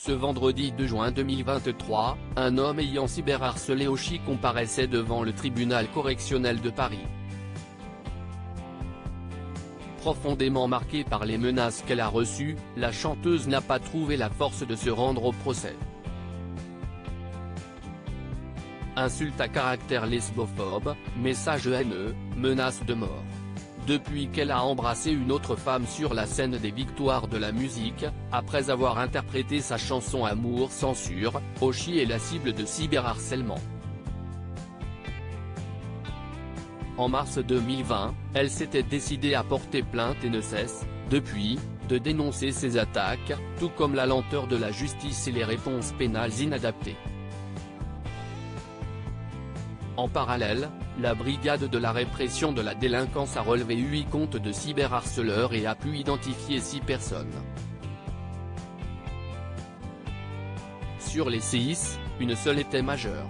Ce vendredi 2 juin 2023, un homme ayant cyberharcelé Oshi comparaissait devant le tribunal correctionnel de Paris. Profondément marquée par les menaces qu'elle a reçues, la chanteuse n'a pas trouvé la force de se rendre au procès. Insultes à caractère lesbophobe, messages haineux, menaces de mort. Depuis qu'elle a embrassé une autre femme sur la scène des Victoires de la musique, après avoir interprété sa chanson Amour censure, Oshi est la cible de cyberharcèlement. En mars 2020, elle s'était décidée à porter plainte et ne cesse, depuis, de dénoncer ces attaques, tout comme la lenteur de la justice et les réponses pénales inadaptées. En parallèle, la brigade de la répression de la délinquance a relevé 8 comptes de cyberharceleurs et a pu identifier 6 personnes. Sur les 6, une seule était majeure.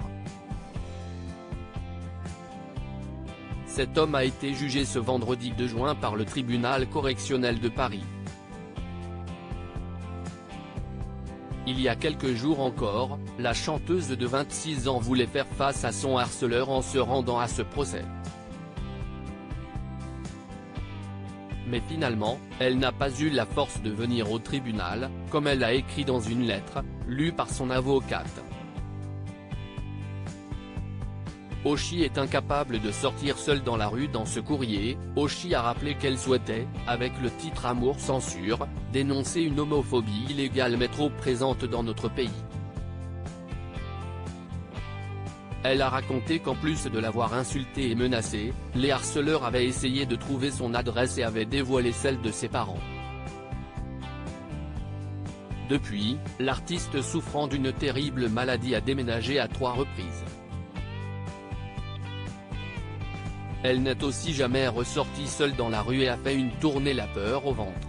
Cet homme a été jugé ce vendredi 2 juin par le tribunal correctionnel de Paris. Il y a quelques jours encore, la chanteuse de 26 ans voulait faire face à son harceleur en se rendant à ce procès. Mais finalement, elle n'a pas eu la force de venir au tribunal, comme elle l'a écrit dans une lettre, lue par son avocate. Oshi est incapable de sortir seule dans la rue. Dans ce courrier, Oshi a rappelé qu'elle souhaitait, avec le titre Amour censure, dénoncer une homophobie illégale mais trop présente dans notre pays. Elle a raconté qu'en plus de l'avoir insulté et menacé, les harceleurs avaient essayé de trouver son adresse et avaient dévoilé celle de ses parents. Depuis, l'artiste souffrant d'une terrible maladie a déménagé à 3 reprises. Elle n'est aussi jamais ressortie seule dans la rue et a fait une tournée la peur au ventre.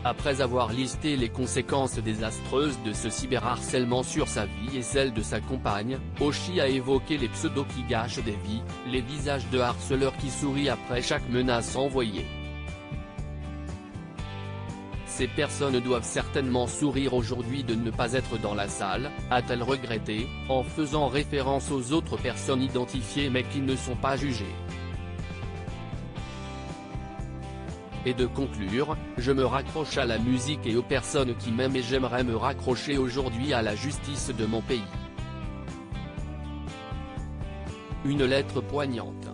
Après avoir listé les conséquences désastreuses de ce cyberharcèlement sur sa vie et celle de sa compagne, Oshi a évoqué les pseudos qui gâchent des vies, les visages de harceleurs qui sourient après chaque menace envoyée. Ces personnes doivent certainement sourire aujourd'hui de ne pas être dans la salle, a-t-elle regretté, en faisant référence aux autres personnes identifiées mais qui ne sont pas jugées. Et de conclure, je me raccroche à la musique et aux personnes qui m'aiment et j'aimerais me raccrocher aujourd'hui à la justice de mon pays. Une lettre poignante.